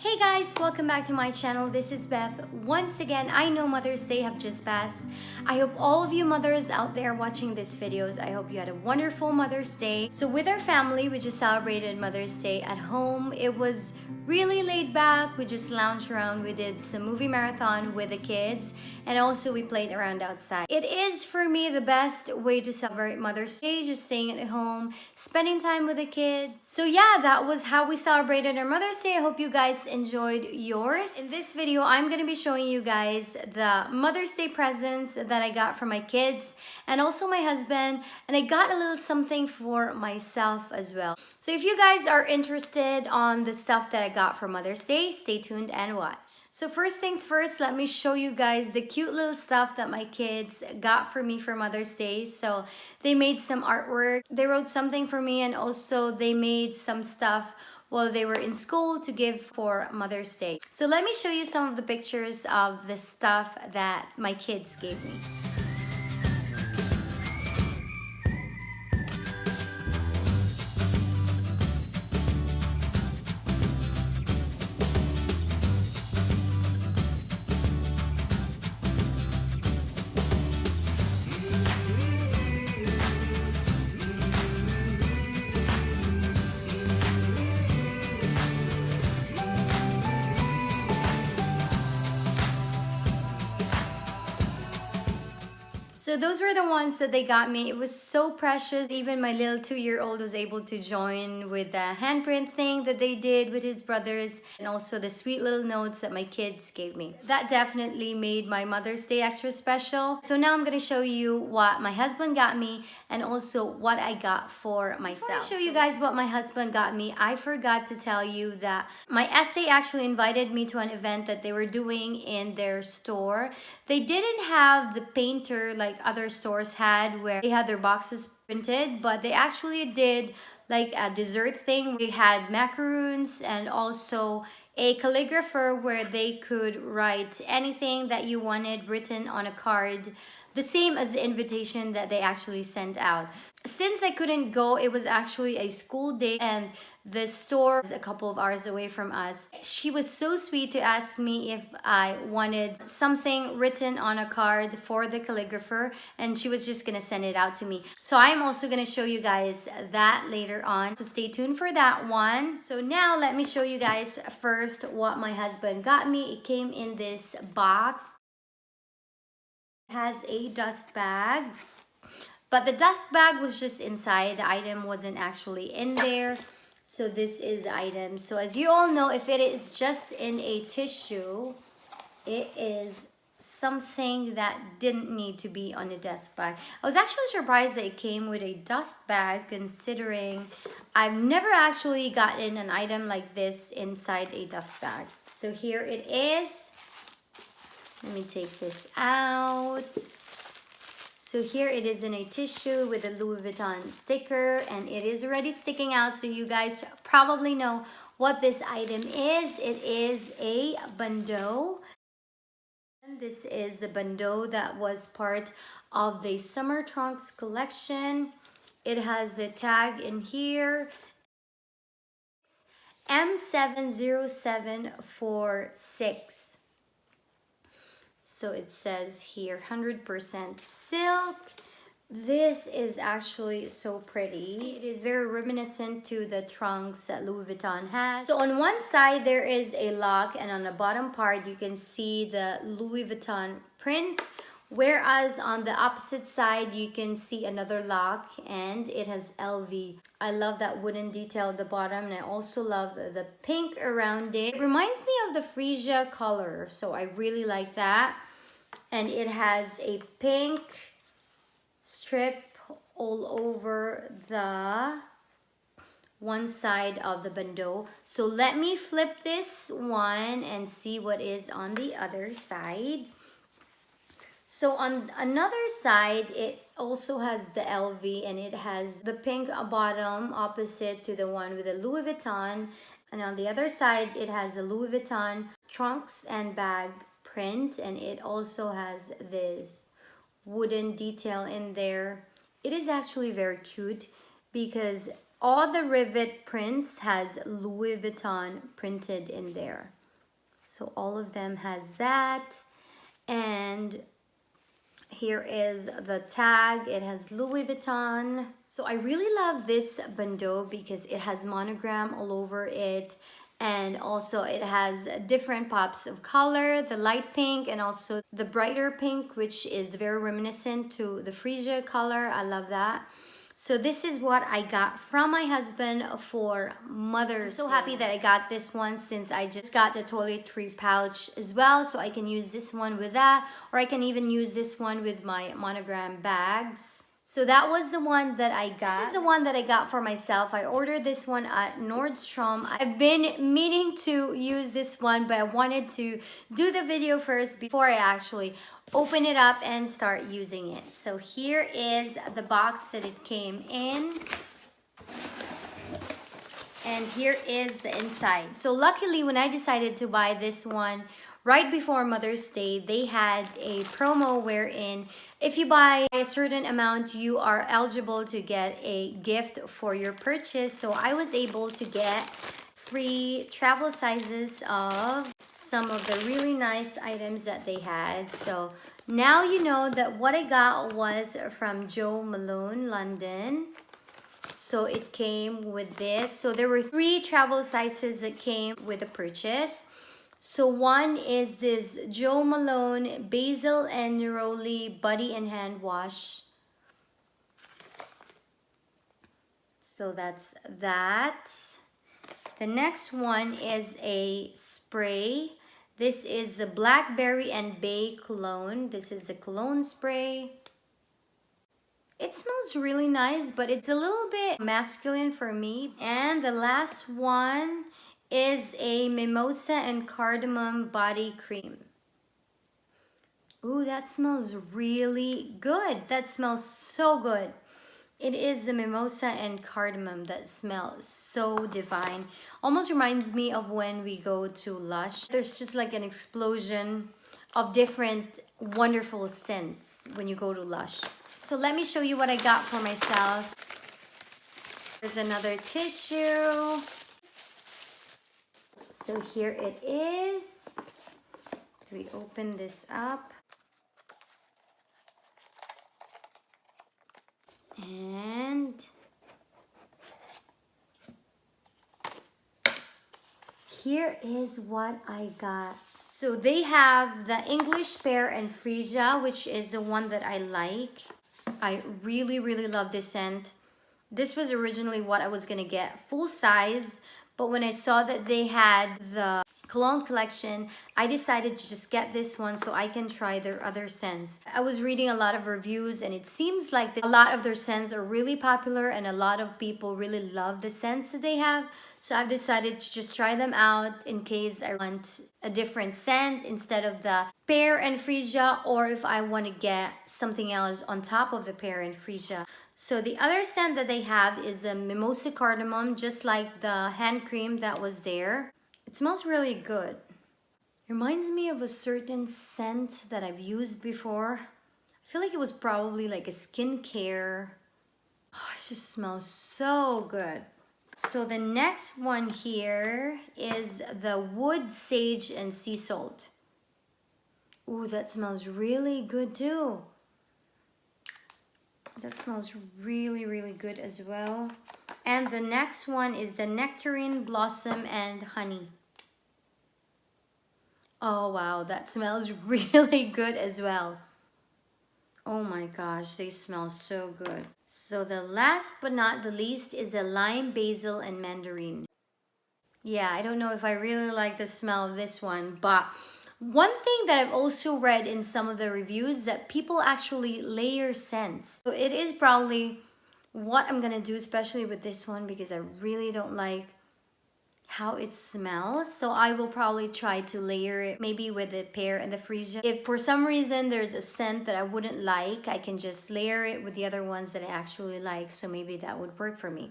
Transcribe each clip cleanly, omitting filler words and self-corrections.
Hey guys, welcome back to my channel. This is Beth. Once again, I know Mother's Day have just passed. I hope all of you mothers out there watching these videos, I hope you had a wonderful Mother's Day. So with our family, we just celebrated Mother's Day at home. It was really laid back. We just lounged around. We did some movie marathon with the kids, and also we played around outside. It is for me the best way to celebrate Mother's Day, just staying at home, spending time with the kids. So yeah, that was how we celebrated our Mother's Day. I hope you guys enjoyed yours. In this video, I'm gonna be showing you guys the Mother's Day presents that I got from my kids and also my husband, and I got a little something for myself as well. So if you guys are interested on the stuff that I got for Mother's Day, stay tuned and watch. So first things first, let me show you guys the cute little stuff that my kids got for me for Mother's Day. So they made some artwork, they wrote something for me, and also they made some stuff while they were in school to give for Mother's Day. So let me show you some of the pictures of the stuff that my kids gave me. So those were the ones that they got me. It was so precious. Even my little 2-year-old was able to join with the handprint thing that they did with his brothers, and also the sweet little notes that my kids gave me. That definitely made my Mother's Day extra special. So now I'm gonna show you what my husband got me and also what I got for myself. Before I show you guys what my husband got me, I forgot to tell you that my SA actually invited me to an event that they were doing in their store. They didn't have the painter like other stores had where they had their boxes printed, but they actually did like a dessert thing. We had macaroons and also a calligrapher where they could write anything that you wanted written on a card, the same as the invitation that they actually sent out. Since I couldn't go, it was actually a school day and the store is a couple of hours away from us. She was so sweet to ask me if I wanted something written on a card for the calligrapher, and she was just gonna send it out to me. So I'm also gonna show you guys that later on, so stay tuned for that one. So now let me show you guys first what my husband got me. It came in this box. It has a dust bag, but the dust bag was just inside. The item wasn't actually in there. So this is the item. So as you all know, if it is just in a tissue, it is something that didn't need to be on a dust bag. I was actually surprised that it came with a dust bag, considering I've never actually gotten an item like this inside a dust bag. So here it is. Let me take this out. So here it is in a tissue with a Louis Vuitton sticker, and it is already sticking out, so you guys probably know what this item is. It is a bandeau. And this is the bandeau that was part of the summer trunks collection. It has the tag in here, M70746. So it says here 100% silk. This is actually so pretty. It is very reminiscent to the trunks that Louis Vuitton has. So on one side there is a lock, and on the bottom part you can see the Louis Vuitton print, whereas on the opposite side you can see another lock and it has LV. I love that wooden detail at the bottom, and I also love the pink around it. It reminds me of the freesia color, so I really like that. And it has a pink strip all over the one side of the bandeau. So let me flip this one and see what is on the other side. So on another side, it also has the LV, and it has the pink bottom opposite to the one with the Louis Vuitton. And on the other side, it has the Louis Vuitton trunks and bag print, and it also has this wooden detail in there. It is actually very cute because All the rivet prints has Louis Vuitton printed in there. So all of them has that. And here is the tag. It has Louis Vuitton. So I really love this bandeau because it has monogram all over it. And also it has different pops of color, the light pink and also the brighter pink, which is very reminiscent to the freesia color. I love that. So this is what I got from my husband for Mother's Day. I'm so happy that I got this one since I just got the toiletry pouch as well. So I can use this one with that, or I can even use this one with my monogram bags. So that was the one that I got. This is the one that I got for myself. I ordered this one at Nordstrom. I've been meaning to use this one, but I wanted to do the video first before I actually open it up and start using it. So here is the box that it came in. And here is the inside. So luckily when I decided to buy this one right before Mother's Day, they had a promo wherein if you buy a certain amount, you are eligible to get a gift for your purchase. So I was able to get free travel sizes of some of the really nice items that they had. So now you know that what I got was from Malone, London. So it came with this. So there were 3 travel sizes that came with the purchase. So one is this Jo Malone Basil and Neroli Body and Hand Wash. So that's that. The next one is a spray. This is the Blackberry and Bay Cologne. This is the cologne spray. It smells really nice, but it's a little bit masculine for me. And the last one is a mimosa and cardamom body cream. Ooh, that smells really good. That smells so good. It is the mimosa and cardamom that smells so divine. Almost reminds me of when we go to Lush. There's just like an explosion of different wonderful scents when you go to Lush. So let me show you what I got for myself. There's another tissue. So here it is. Do we open this up? And here is what I got. So they have the English pear and freesia, which is the one that I like. I really, really love this scent. This was originally what I was gonna get full size, but when I saw that they had the cologne collection, I decided to just get this one so I can try their other scents. I was reading a lot of reviews and it seems like a lot of their scents are really popular and a lot of people really love the scents that they have. So I've decided to just try them out in case I want a different scent instead of the pear and freesia, or if I want to get something else on top of the pear and freesia. So the other scent that they have is the mimosa cardamom, just like the hand cream that was there. It smells really good. It reminds me of a certain scent that I've used before. I feel like it was probably like a skincare. Oh, it just smells so good. So the next one here is the wood, sage, and sea salt. Ooh, that smells really good too. That smells really, really good as well. And the next one is the nectarine, blossom, and honey. Oh wow, that smells really good as well. Oh my gosh, they smell so good. So the last but not the least is the lime, basil, and mandarin. Yeah, I don't know if I really like the smell of this one, but one thing that I've also read in some of the reviews that people actually layer scents. So it is probably what I'm gonna do, especially with this one, because I really don't like how it smells. So I will probably try to layer it maybe with the pear and the freesia. If for some reason there's a scent that I wouldn't like, I can just layer it with the other ones that I actually like. So maybe that would work for me.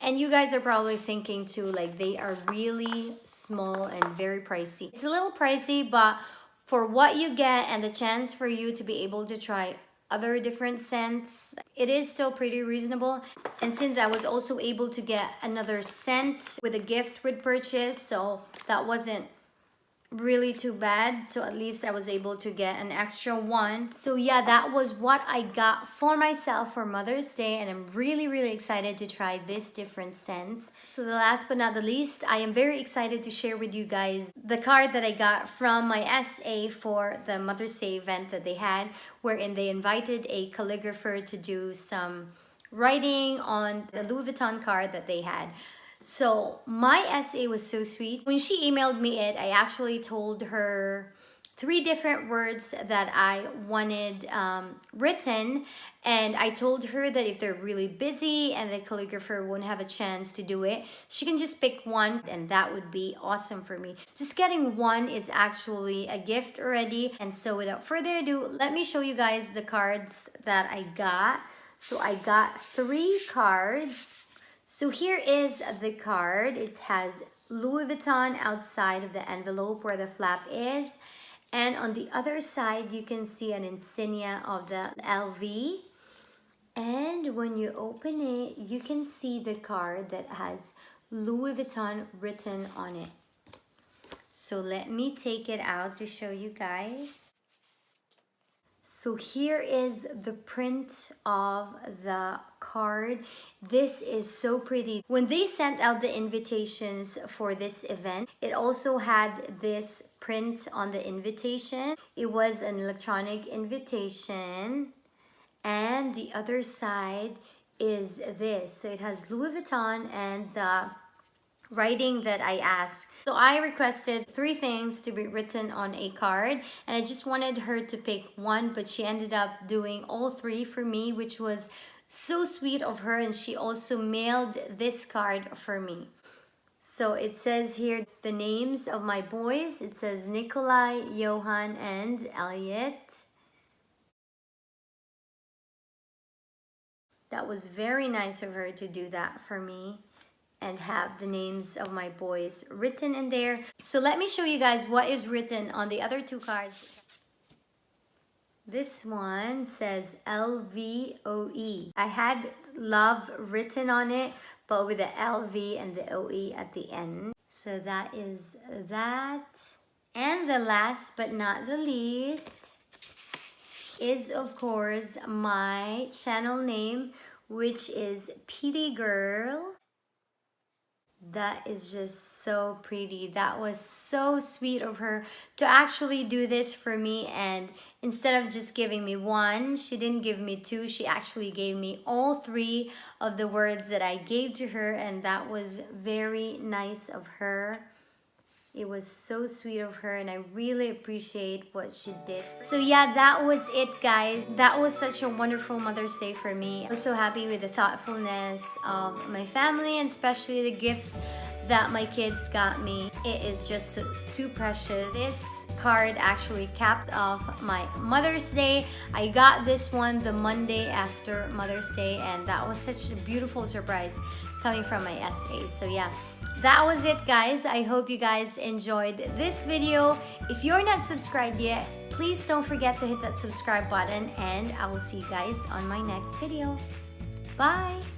And you guys are probably thinking too, like they are really small and very pricey. It's a little pricey, but for what you get and the chance for you to be able to try other different scents. It is still pretty reasonable. And since I was also able to get another scent with a gift with purchase, so that wasn't really too bad. So at least I was able to get an extra one. So yeah, that was what I got for myself for Mother's Day, and I'm really excited to try this different scents. So the last but not the least, I am very excited to share with you guys the card that I got from my SA for the Mother's Day event that they had, wherein they invited a calligrapher to do some writing on the Louis Vuitton card that they had. So my SA was so sweet. When she emailed me it, I actually told her 3 different words that I wanted written, and I told her that if they're really busy and the calligrapher won't have a chance to do it, she can just pick one, and that would be awesome for me. Just getting one is actually a gift already. And so without further ado, let me show you guys the cards that I got. So I got 3 cards. So here is the card. It has Louis Vuitton outside of the envelope where the flap is. And on the other side, you can see an insignia of the LV. And when you open it, you can see the card that has Louis Vuitton written on it. So let me take it out to show you guys. So here is the print of the card. This is so pretty. When they sent out the invitations for this event, it also had this print on the invitation. It was an electronic invitation. And the other side is this. So it has Louis Vuitton and the writing that I asked. So I requested 3 things to be written on a card, and I just wanted her to pick one, but she ended up doing all 3 for me, which was so sweet of her. And she also mailed this card for me. So it says here the names of my boys. It says Nikolai, Johan, and Elliot. That was very nice of her to do that for me and have the names of my boys written in there. So let me show you guys what is written on the other 2 cards. This one says LVOE. I had love written on it, but with the LV and the OE at the end. So that is that. And the last but not the least is, of course, my channel name, which is Peteygurl. That is just so pretty. That was so sweet of her to actually do this for me. And instead of just giving me 1, she didn't give me 2. She actually gave me all 3 of the words that I gave to her. And that was very nice of her. It was so sweet of her, and I really appreciate what she did. So yeah, that was it, guys. That was such a wonderful Mother's Day for me. I was so happy with the thoughtfulness of my family, and especially the gifts that my kids got me. It is just too precious. This card actually capped off my Mother's Day. I got this one the Monday after Mother's Day, and that was such a beautiful surprise coming from my SA. So yeah, that was it, guys. I hope you guys enjoyed this video. If you're not subscribed yet, please don't forget to hit that subscribe button, and I will see you guys on my next video. Bye!